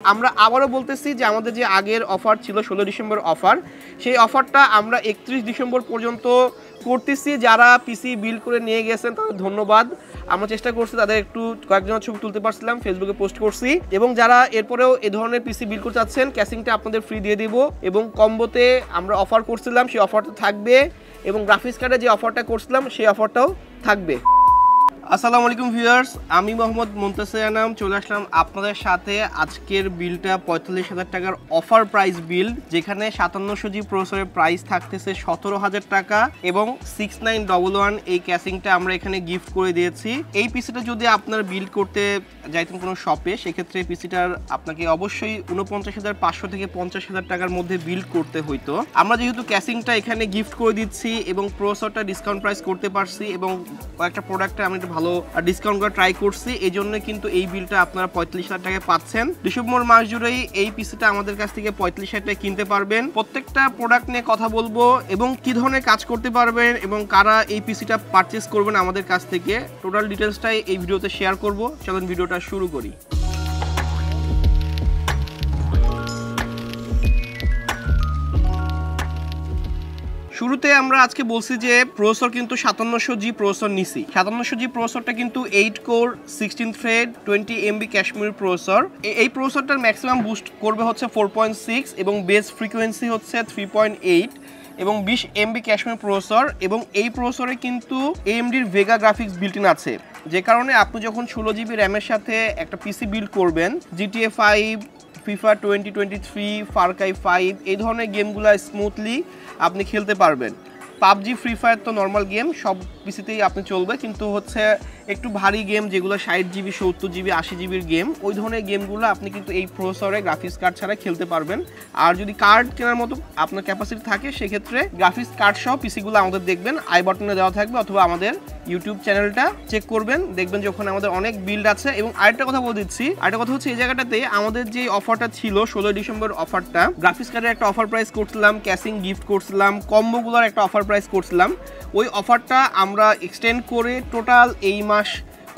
আমরা আবারও বলতেছি যে আমাদের যে আগের অফার ছিল 16 ডিসেম্বর অফার, সেই অফারটা আমরা 31 ডিসেম্বর পর্যন্ত করতেছি। যারা পিসি বিল্ড করে নিয়ে গেছেন তাদের ধন্যবাদ। আমরা চেষ্টা করছি তাদের একটু কয়েকজনের ছবি তুলতে পারছিলাম, ফেসবুকে পোস্ট করছি। এবং যারা এরপরেও এ ধরনের পিসি বিল্ড করতে চাচ্ছেন, ক্যাসিংটা আপনাদের ফ্রি দিয়ে দিব। এবং কম্বোতে আমরা অফার করছিলাম, সেই অফারটা থাকবে। এবং গ্রাফিক্স কার্ডে যে অফারটা করছিলাম সেই অফারটাও থাকবে। আসসালামু আলাইকুম ভিউয়ার্স, আমি মোহাম্মদ মুনতাসির চলে আসলাম আপনাদের সাথে। আজকের বিলটা 45,000 টাকার অফার প্রাইস বিল, যেখানে 5700G প্রসেসরের প্রাইস থাকতেছে 17,000 টাকা এবং 6911 এই ক্যাসিংটা আমরা এখানে গিফট করে দিয়েছি। এই পিসিটা যদি আপনার বিল্ড করতে যাইতেন কোনো শপে, সেক্ষেত্রে পিসিটার আপনাকে অবশ্যই 49,500 থেকে 50,000 টাকার মধ্যে বিল্ড করতে হইতো। আমরা যেহেতু ক্যাসিংটা এখানে গিফট করে দিচ্ছি এবং প্রসেসরটা ডিসকাউন্ট প্রাইস করতে পারছি এবং কয়েকটা প্রোডাক্টে আমি ভালো ডিসকাউন্ট করে ট্রাই করছি, এই জন্য কিন্তু এই বিলটা আপনারা 45,000 টাকায় পাচ্ছেন। ডিসেম্বর মাস জুড়েই এই পিসিটা আমাদের কাছ থেকে 45,000 টাকায় কিনতে পারবেন। প্রত্যেকটা প্রোডাক্ট নিয়ে কথা বলবো এবং কি ধরনের কাজ করতে পারবেন এবং কারা এই পিসিটা পারচেস করবেন আমাদের কাছ থেকে, টোটাল ডিটেলসটাই এই ভিডিওতে শেয়ার করব। চলুন ভিডিওটা শুরু করি। শুরুতে আমরা আজকে বলছি যে প্রসেসর কিন্তু 5700G প্রসেসর নিছি। 5700G প্রসেসরটা কিন্তু 8 কোর 16 থ্রেড 20 MB ক্যাশমির প্রসেসর। এই প্রসেসরটার ম্যাক্সিমাম বুস্ট করবে হচ্ছে 4.6 এবং বেস ফ্রিকোয়েন্সি হচ্ছে 3.8 এবং 20 MB ক্যাশমির প্রসেসর। এবং এই প্রসেসরে কিন্তু AMDর ভেগা গ্রাফিক্স বিল্ট ইন আছে, যে কারণে আপনি যখন 16GB র্যামের সাথে একটা পিসি বিল্ড করবেন, GTA 5, FIFA 2023, ফার ক্রাই 5 এই ধরনের গেমগুলো স্মুথলি আপনি খেলতে পারবেন। পাবজি, ফ্রি ফায়ার তো নর্মাল গেম, সব পিসিতেই আপনি চলবে, কিন্তু হচ্ছে একটু ভারী গেম যেগুলো 60GB 70GB 80GBর গেম, ওই ধরনের গেমগুলো আপনি কিন্তু এই প্রসেসরে গ্রাফিক্স কার্ড ছাড়া খেলতে পারবেন। আর যদি কার্ড কেনার মতো আপনার ক্যাপাসিটি থাকে, সেক্ষেত্রে গ্রাফিক্স কার্ড সহ পিসিগুলো আমাদের দেখবেন আই বাটনে দেওয়া থাকবে, অথবা আমাদের ইউটিউব চ্যানেলটা চেক করবেন, দেখবেন যে ওখানে আমাদের অনেক বিল্ড আছে। এবং আরেকটা কথা বলে দিচ্ছি, আরেকটা কথা হচ্ছে এই জায়গাটাতে আমাদের যে অফারটা ছিল 16 ডিসেম্বর অফারটা, গ্রাফিক্স কার্ডের একটা অফার প্রাইস করছিলাম, ক্যাসিং গিফট করছিলাম, কম্বোগুলোর একটা অফার প্রাইস করছিলাম, ওই অফারটা আমরা এক্সটেন্ড করে টোটাল এই মাস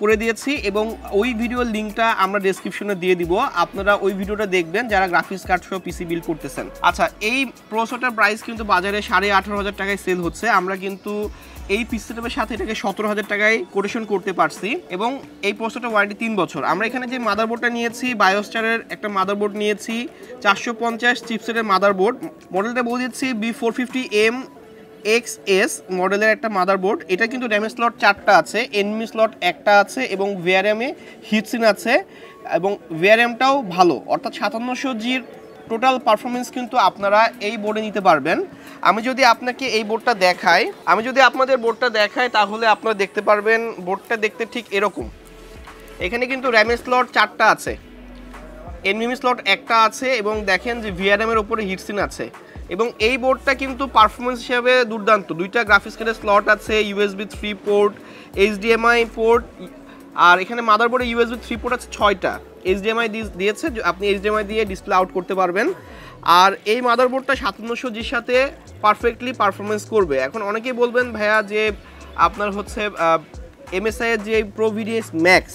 করে দিয়েছি এবং ওই ভিডিওর লিঙ্কটা আমরা ডেসক্রিপশনে দিয়ে দিব। আপনারা ওই ভিডিওটা দেখবেন যারা গ্রাফিক্স কার্ড সহ পিসি বিল্ড করতেছেন। আচ্ছা, এই প্রসেসরটার প্রাইস কিন্তু বাজারে 18,500 টাকায় সেল হচ্ছে। আমরা কিন্তু এই পিসিটার সাথে এটাকে 17,000 টাকায় কোটেশন করতে পারছি এবং এই প্রসেসরটা ওয়ারেন্টি 3 বছর। আমরা এখানে যে মাদারবোর্ডটা নিয়েছি, বায়োস্টারের একটা মাদারবোর্ড নিয়েছি, 450 চিপসেটের মাদারবোর্ড, মডেলটা বলে দিচ্ছি B450M XS মডেলের একটা মাদারবোর্ড। এটা কিন্তু র্যাম স্লট 4টা আছে, এনএমই স্লট 1টা আছে এবং ভিআরএমে হিটসিন আছে এবং ভিআরএমটাও ভালো, অর্থাৎ 5700Gর টোটাল পারফরমেন্স কিন্তু আপনারা এই বোর্ডে নিতে পারবেন। আমি যদি আপনাকে এই বোর্ডটা দেখাই, আপনাদের বোর্ডটা দেখাই, তাহলে আপনারা দেখতে পারবেন বোর্ডটা দেখতে ঠিক এরকম। এখানে কিন্তু র্যামের স্লট 4টা আছে, এনএমই স্লট 1টা আছে এবং দেখেন যে ভিআরএমের উপরে হিটসিন আছে। এবং এই বোর্ডটা কিন্তু পারফরমেন্স হিসাবে দুর্দান্ত। 2টা গ্রাফিক্স কার্ডের স্লট আছে, USB 3 পোর্ট, HDMI পোর্ট, আর এখানে মাদারবোর্ডে USB 3 পোর্ট আছে 6টা, HDMI দিয়েছে, আপনি HDMI দিয়ে ডিসপ্লে আউট করতে পারবেন। আর এই মাদারবোর্ডটা 5700Gর সাথে পারফেক্টলি পারফরমেন্স করবে। এখন অনেকেই বলবেন ভাইয়া যে আপনার হচ্ছে MSI এর যে প্রো ভিডিএস ম্যাক্স,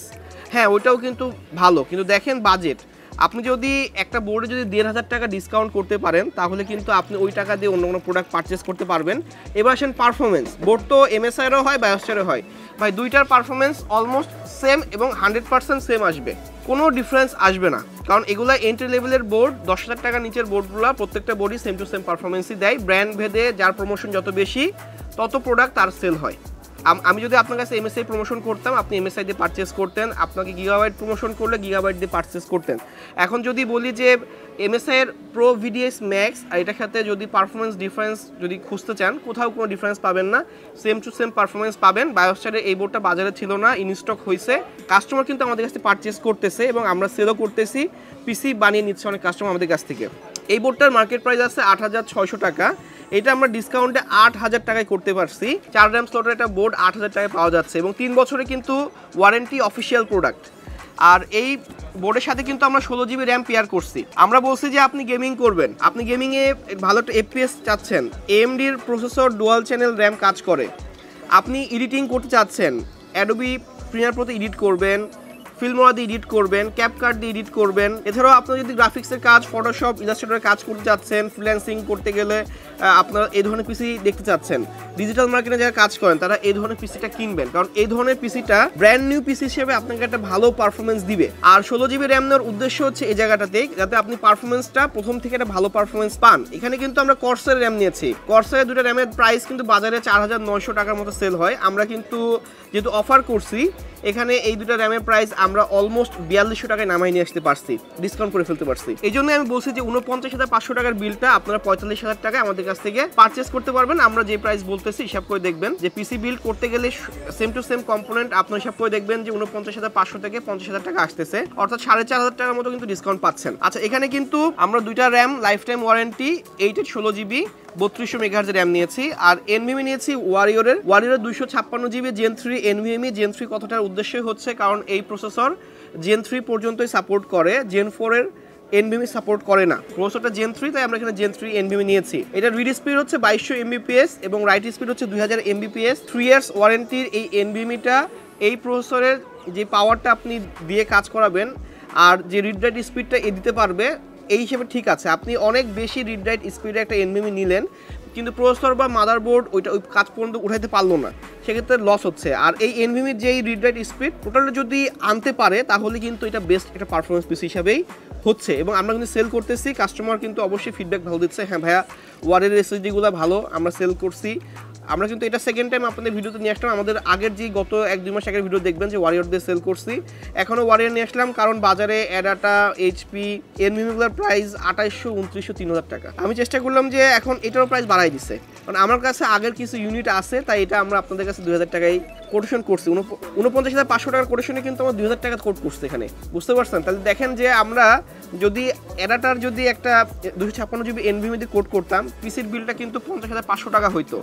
হ্যাঁ ওইটাও কিন্তু ভালো, কিন্তু দেখেন বাজেট, আপনি যদি একটা বোর্ডে যদি 1,500 টাকা ডিসকাউন্ট করতে পারেন, তাহলে কিন্তু আপনি ওই টাকা দিয়ে অন্য কোনো প্রোডাক্ট পারচেস করতে পারবেন। এবার আসেন পারফরমেন্স, বোর্ড তো MSI-এরও হয়, বায়োস্টারেরও হয়, ভাই দুইটার পারফরমেন্স অলমোস্ট সেম এবং 100% সেম আসবে, কোনো ডিফারেন্স আসবে না। কারণ এগুলো এন্ট্রি লেভেলের বোর্ড, 10,000 টাকা নিচের বোর্ডগুলো প্রত্যেকটা বোর্ডই সেম টু সেম পারফরমেন্সই দেয়। ব্র্যান্ড ভেদে যার প্রমোশন যত বেশি, তত প্রোডাক্ট তার সেল হয়। আমি যদি আপনার কাছে MSI প্রমোশন করতাম, আপনি MSI দিয়ে পারচেস করতেন, আপনাকে গিগাবাইট প্রমোশন করলে গিগাবাইট দিয়ে পারচেস করতেন। এখন যদি বলি যে MSI এর প্রো ভিডিএস ম্যাক্স, আর এটার সাথে যদি পারফরমেন্স ডিফারেন্স যদি খুঁজতে চান, কোথাও কোনো ডিফারেন্স পাবেন না, সেম টু সেম পারফরমেন্স পাবেন। বায়োস্টারের এই বোর্ডটা বাজারে ছিল না, ইনস্টক হয়েছে, কাস্টমার কিন্তু আমাদের কাছে পারচেস করতেছে এবং আমরা সেলও করতেছি, পিসি বানিয়ে নিচ্ছে অনেক কাস্টমার আমাদের কাছ থেকে। এই বোর্ডটার মার্কেট প্রাইস আছে 8,600 টাকা, এটা আমরা ডিসকাউন্টে 8,000 টাকায় করতে পারছি। 4 র্যাম স্লটের একটা বোর্ড 8,000 টাকায় পাওয়া যাচ্ছে এবং 3 বছরে কিন্তু ওয়ারেন্টি অফিসিয়াল প্রোডাক্ট। আর এই বোর্ডের সাথে কিন্তু আমরা 16GB র্যাম পেয়ার করছি। আমরা বলছি যে আপনি গেমিং করবেন, আপনি গেমিংয়ে ভালো একটা FPS চাচ্ছেন, AMDর প্রসেসর ডুয়াল চ্যানেল র্যাম কাজ করে, আপনি এডিটিং করতে চাচ্ছেন, অ্যাডোবি প্রিমিয়ার প্রোতে এডিট করবেন, ফিল্মোরা দিয়ে এডিট করবেন, ক্যাপকাট দিয়ে এডিট করবেন। এছাড়াও আপনারা যদি গ্রাফিক্সের কাজ, ফটোশপ, ইলাস্ট্রেটরের কাজ করতে চাচ্ছেন, ফ্রিল্যান্সিং করতে গেলে আপনারা এই ধরনের পিসি দেখতে চাচ্ছেন, ডিজিটাল মার্কেটে যারা কাজ করেন তারা এই ধরনের পিসিটা কিনবেন, কারণ এই ধরনের পিসিটা ব্র্যান্ড নিউ পিসি হিসেবে আপনাকে একটা ভালো পারফরমেন্স দিবে। আর 16 জিবি র্যাম নেওয়ার উদ্দেশ্য হচ্ছে এই জায়গাটাতে যাতে আপনি পারফরমেন্সটা প্রথম থেকে একটা ভালো পারফরমেন্স পান। এখানে কিন্তু আমরা কর্সার র্যাম নিয়েছি। কর্সারের দুটো র্যামের প্রাইস কিন্তু বাজারে 4900 টাকার মতো সেল হয়। আমরা কিন্তু যেহেতু অফার করছি এখানে এই দুটো র্যামের প্রাইস আমরা অলমোস্ট 4200 টাকায় নামাই নিয়ে আসতে পারছি, ডিসকাউন্ট করে ফেলতে পারছি। এই জন্য আমি বলছি যে 49,500 টাকার বিলটা আপনারা 45,000 টাকায় আমাদের কাছ থেকে পারচেস করতে পারবেন। আমরা যে প্রাইস বলতেছি হিসাব করে দেখবেন যে পিসি বিল্ড করতে গেলে সেম টু সেম কম্পোনেন্ট আপনার হিসাব করে দেখবেন যে 49,500 থেকে 50,000 টাকা আসতেছে, অর্থাৎ 4,500 টাকার মতো কিন্তু ডিসকাউন্ট পাচ্ছেন। আচ্ছা, এখানে কিন্তু আমরা দুইটা RAM life time warranty 8 16 GB 3200 megahertz RAM নিয়েছি, আর এনভিএমই নিয়েছি ওয়ারিয়রের 256 জিবি জেন 3 এনভিএমই। জেন 3 কথাটার উদ্দেশ্য হচ্ছে কারণ এই প্রসেসর জেন 3 পর্যন্তই সাপোর্ট করে, জেন 4 এর এনভিএমই সাপোর্ট করে না। প্রসেসরটা জেন 3, তাই আমরা এখানে জেন 3 এনভিএমই নিয়েছি। এটা রিড স্পিড হচ্ছে 2200 এমবিপিএস এবং রাইট স্পিড হচ্ছে 2000 এমবিপিএস। 3 ইয়ার্স ওয়ারেন্টির এই এনভিএমইটা এই প্রসেসরের যে পাওয়ারটা আপনি দিয়ে কাজ করাবেন আর যে রিড রাইট স্পিডটা দিতে পারবে এই হিসেবে ঠিক আছে। আপনি অনেক বেশি রিড রাইট স্পিডে একটা এনভিএমই নিলেন কিন্তু প্রসেসর বা মাদারবোর্ড ওই কাজ পর্যন্ত উঠাইতে পারলো না, সেক্ষেত্রে লস হচ্ছে। আর এই এনভিএমির যে রিড রাইট স্পিড টোটালি যদি আনতে পারে তাহলে কিন্তু এটা বেস্ট একটা পারফরমেন্স পিসি হিসাবেই হচ্ছে। এবং আমরা কিন্তু সেল করতেছি, কাস্টমার কিন্তু অবশ্যই ফিডব্যাক ভালো দিচ্ছে, হ্যাঁ ভাইয়া ওয়ারের এসএসডিগুলো ভালো, আমরা সেল করছি। আমরা কিন্তু এটা সেকেন্ড টাইম আপনাদের ভিডিওতে নিয়ে আসলাম। আমাদের আগের যে গত 1-2 মাস আগের ভিডিও দেখবেন যে ওয়ারিয়র দিয়ে সেল করছি, এখনও ওয়ারিয়র নিয়ে আসলাম কারণ বাজারে অ্যাডাটা এইচপি এনভিএমগুলোর প্রাইস 2800 2900 3000 টাকা। আমি চেষ্টা করলাম যে এখন এটারও প্রাইস বাড়াই দিচ্ছে, কারণ আমার কাছে আগের কিছু ইউনিট আছে, তাই এটা আমরা আপনাদের কাছে 2000 টাকায় কোটেশন করছি। 49,500 টাকার কোটেশনে কিন্তু আমরা 2000 টাকা কোট করছি এখানে, বুঝতে পারছেন? তাহলে দেখেন যে আমরা যদি অ্যাডাটার যদি একটা 256 জিবি এনভিএমই দিয়ে কোট করতাম পিসির বিলটা কিন্তু 50,500 টাকা হইতো।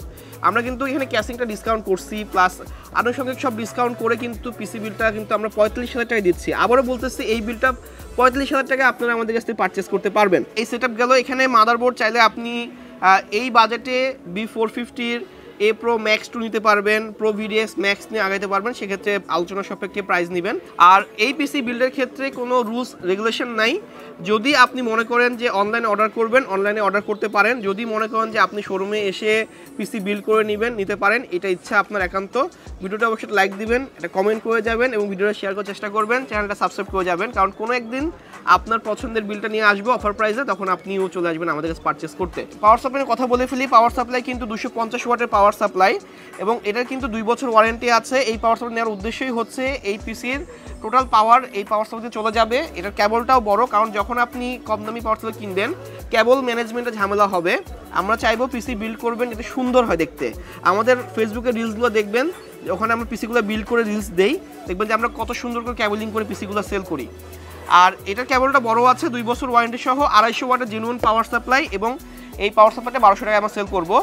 আমরা কিন্তু এখানে ক্যাশিংটা ডিসকাউন্ট করছি প্লাস আনুষঙ্গিক সব ডিসকাউন্ট করে কিন্তু পিসি বিলটা কিন্তু আমরা 45,000 টাকায় দিচ্ছি। আবারও বলতেছি এই বিলটা 45,000 টাকায় আপনারা আমাদের কাছ থেকে পারচেস করতে পারবেন। এই সেটআপ গেল। এখানে মাদারবোর্ড চাইলে আপনি এই বাজেটে B450 এ প্রো ম্যাক্স 2 নিতে পারবেন, প্রো ভিডিএক্স ম্যাক্স নিয়ে আগাইতে পারবেন, সেক্ষেত্রে আলোচনা সাপেক্ষে প্রাইস নেবেন। আর এই পিসি বিল্ডের ক্ষেত্রে কোনো রুলস রেগুলেশন নাই। যদি আপনি মনে করেন যে অনলাইনে অর্ডার করবেন অনলাইনে অর্ডার করতে পারেন, যদি মনে করেন যে আপনি শোরুমে এসে পিসি বিল্ড করে নেবেন নিতে পারেন, এটা ইচ্ছা আপনার একান্ত। ভিডিওটা অবশ্যই লাইক দিবেন, এটা কমেন্ট করে যাবেন এবং ভিডিওটা শেয়ার করার চেষ্টা করবেন, চ্যানেলটা সাবস্ক্রাইব করে যাবেন, কারণ কোনো একদিন আপনার পছন্দের বিলটা নিয়ে আসবে অফার প্রাইসে, তখন আপনিও চলে আসবেন আমাদের কাছে পারচেস করতে। পাওয়ার সাপ্লাইয়ের কথা বলে ফেলি। পাওয়ার সাপ্লাই কিন্তু 250 ওয়াটের পাওয়ার সাপ্লাই এবং এটার কিন্তু 2 বছর ওয়ারেন্টি আছে। এই পাওয়ার সাপ্লাই নেওয়ার উদ্দেশ্যই হচ্ছে এই পিসির টোটাল পাওয়ার এই পাওয়ার সাপ্লাইতে চলে যাবে। এটার কেবলটাও বড়, কারণ যখন আপনি কম দামি পাওয়ার সাপ্লাই কিনবেন কেবল ম্যানেজমেন্টে ঝামেলা হবে। আমরা চাইবো পিসি বিল্ড করবেন যাতে সুন্দর হয় দেখতে। আমাদের ফেসবুকের রিলসগুলো দেখবেন, ওখানে আমরা পিসিগুলো বিল্ড করে রিলস দেই, দেখবেন যে আমরা কত সুন্দর করে কেবলিং করে পিসিগুলো সেল করি। আর এটার কেবলটা বড় আছে, 2 বছর ওয়ারেন্টি সহ 250 ওয়াটের জেনুইন পাওয়ার সাপ্লাই এবং এই পাওয়ার সাপ্লাইটা 1200 টাকায় আমরা সেল করবো।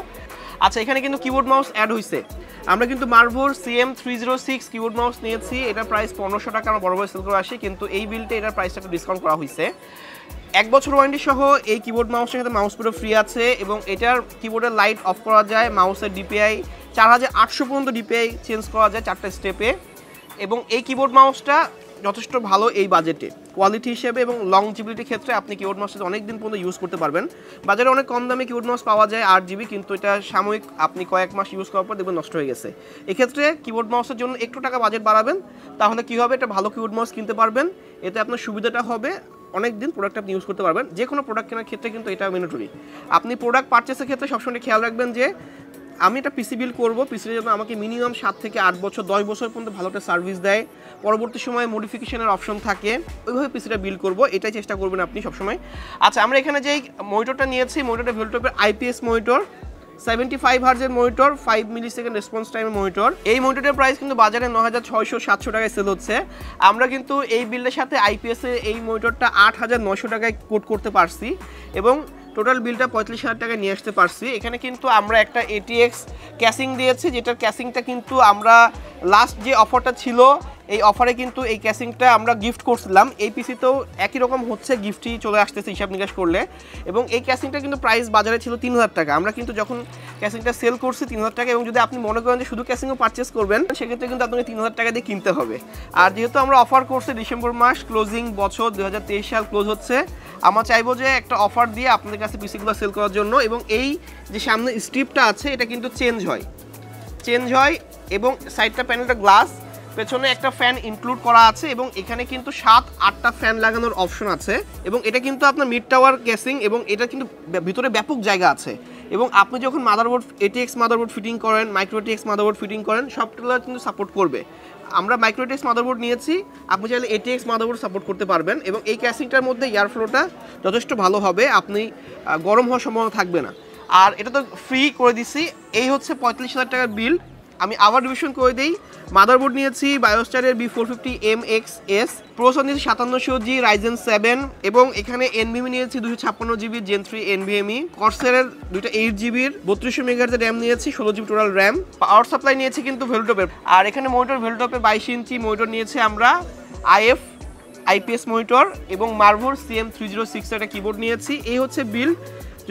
আচ্ছা, এখানে কিন্তু কিবোর্ড মাউস অ্যাড হয়েছে। আমরা কিন্তু মার্পুর CM306 কিবোর্ড মাউস নিয়েছি, এটার প্রাইস 1500 টাকা আমরা বড় বড় সেল করে আসি, কিন্তু এই বিলটা এটার প্রাইসটা একটু ডিসকাউন্ট করা হয়েছে। 1 বছর ওয়ারেন্টি সহ এই কিবোর্ড মাউসটার সাথে মাউস পুরো ফ্রি আছে এবং এটার কিবোর্ডের লাইট অফ করা যায়, মাউসের ডিপিআই 4800 পর্যন্ত ডিপিআই চেঞ্জ করা যায় 4টা স্টেপে। এবং এই কিবোর্ড মাউসটা যথেষ্ট ভালো এই বাজেটে কোয়ালিটি হিসেবে এবং লংজিবিলিটির ক্ষেত্রে আপনি কিবোর্ড মাউসটা অনেক দিন পর্যন্ত ইউজ করতে পারবেন। বাজারে অনেক কম দামে কিবোর্ড মাউস পাওয়া যায় 8 জিবি, কিন্তু এটা সাময়িক আপনি কয়েক মাস ইউজ করার পর দেখবেন নষ্ট হয়ে গেছে। এক্ষেত্রে কিবোর্ড মাউসের জন্য একটু টাকা বাজেট বাড়াবেন, তাহলে কী হবে, এটা ভালো কিবোর্ড মাউস কিনতে পারবেন। এতে আপনার সুবিধাটা হবে অনেক দিন প্রোডাক্ট আপনি ইউজ করতে পারবেন। যে কোনো প্রোডাক্ট কেনার ক্ষেত্রে কিন্তু এটা ম্যান্ডেটরি। আপনি প্রোডাক্ট পারচেসের ক্ষেত্রে সবসময় খেয়াল রাখবেন যে আমি একটা পিসি বিল্ড করবো, পিসির জন্য আমাকে মিনিমাম 7 থেকে 8 বছর 10 বছর পর্যন্ত ভালো একটা সার্ভিস দেয়, পরবর্তী সময়ে মডিফিকেশনের অপশন থাকে, ওইভাবে পিসিটা বিল্ড করবো, এটাই চেষ্টা করবেন আপনি সবসময়। আচ্ছা, আমরা এখানে যেই মনিটরটা নিয়েছি, মনিটরটা ভেলটপের IPS মনিটর, 75 হার্জের মনিটর, 5 মিলিসেকেন্ড রেসপন্স টাইমের মনিটর। এই মনিটরের প্রাইস কিন্তু বাজারে 9600-700 টাকায় সেল হচ্ছে। আমরা কিন্তু এই বিল্ডের সাথে IPS এর এই মনিটরটা 8900 টাকায় কোট করতে পারছি এবং টোটাল বিলটা 45,000 টাকায় নিয়ে আসতে পারছি। এখানে কিন্তু আমরা একটা ATX ক্যাসিং দিয়েছি, যেটার ক্যাসিংটা কিন্তু আমরা লাস্ট যে অফারটা ছিল এই অফারে কিন্তু এই ক্যাসিংটা আমরা গিফট করছিলাম। এই পিসিতেও একই রকম হচ্ছে, গিফটই চলে আসতেছে হিসাব নিকাশ করলে। এবং এই ক্যাসিংটা কিন্তু প্রাইস বাজারে ছিল 3000 টাকা, আমরা কিন্তু যখন ক্যাসিংটা সেল করছি 3000 টাকা। এবং যদি আপনি মনে করেন যে শুধু ক্যাসিংও পারচেস করবেন, সেক্ষেত্রে কিন্তু আপনাকে 3000 টাকা দিয়ে কিনতে হবে। আর যেহেতু আমরা অফার করছি ডিসেম্বর মাস ক্লোজিং, বছর 2023 সাল ক্লোজ হচ্ছে, আমরা চাইবো যে একটা অফার দিয়ে আপনাদের কাছে পিসিগুলো সেল করার জন্য। এবং এই যে সামনে স্ট্রিপটা আছে এটা কিন্তু চেঞ্জ হয় এবং সাইডটা প্যানেলটা গ্লাস, পেছনে একটা ফ্যান ইনক্লুড করা আছে এবং এখানে কিন্তু 7-8টা ফ্যান লাগানোর অপশন আছে। এবং এটা কিন্তু আপনার মিড টাওয়ার কেসিং এবং এটা কিন্তু ভিতরে ব্যাপক জায়গা আছে। এবং আপনি যখন মাদারবোর্ড ATX মাদারবোর্ড ফিটিং করেন, মাইক্রো ATX মাদারবোর্ড ফিটিং করেন, সবগুলো কিন্তু সাপোর্ট করবে। আমরা মাইক্রো ATX মাদারবোর্ড নিয়েছি, আপনি চাইলে ATX মাদারবোর্ড সাপোর্ট করতে পারবেন। এবং এই ক্যাসিংটার মধ্যে এয়ার ফ্লোটা যথেষ্ট ভালো হবে, আপনি গরম হওয়ার সম্ভাবনা থাকবে না। আর এটা তো ফ্রি করে দিচ্ছি। এই হচ্ছে 45,000 টাকার বিল। আমি আবার রিভিশন করে দিই। মাদারবোর্ড নিয়েছি বায়োস্টারের B450MXS, প্রসেসর নিয়েছি 5700G Ryzen 7 এবং এখানে NVMe নিয়েছি 256GB Gen 3 NVMe, কর্সেরের দুইটা 8GB 3200 MHz র্যাম নিয়েছি, 16GB total RAM. Power supply নিয়েছি কিন্তু ভেলটপের। আর এখানে মনিটর ভেলটপের 22 ইঞ্চি মনিটর নিয়েছি আমরা, IPS মনিটর এবং মার্ভোর CM306 একটা কিবোর্ড নিয়েছি। এই হচ্ছে বিল।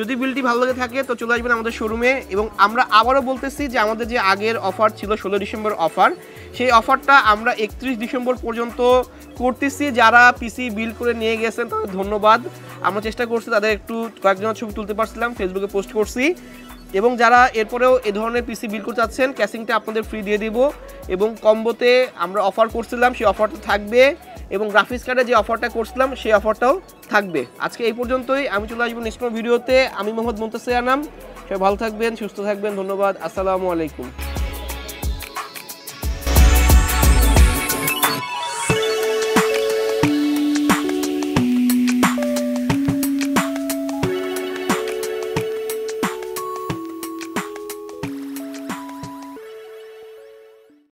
যদি বিলটি ভালো লাগে থাকে তো চলে আসবেন আমাদের শোরুমে। এবং আমরা আবারও বলতেছি যে আমাদের যে আগের অফার ছিল 16 ডিসেম্বর অফার, সেই অফারটা আমরা 31 ডিসেম্বর পর্যন্ত করতেছি। যারা পিসি বিল করে নিয়ে গেছেন তাদের ধন্যবাদ। আমরা চেষ্টা করছি তাদের একটু কয়েকজনের ছবি তুলতে পারছিলাম, ফেসবুকে পোস্ট করছি। এবং যারা এরপরেও এ ধরনের পিসি বিল করতে চাচ্ছেন, ক্যাসিংটা আপনাদের ফ্রি দিয়ে দিব। এবং কম্বোতে আমরা অফার করছিলাম, সেই অফারটা থাকবে। এবং গ্রাফিক্স কার্ডে যে অফারটা করছিলাম সেই অফারটাও থাকবে। আজকে এই পর্যন্তই, আমি চলে আসবো নেক্সট ভিডিওতে। আমি মোহাম্মদ মুনতাসির আনাম। সবাই ভালো থাকবেন, সুস্থ থাকবেন, ধন্যবাদ, আসসালামু আলাইকুম।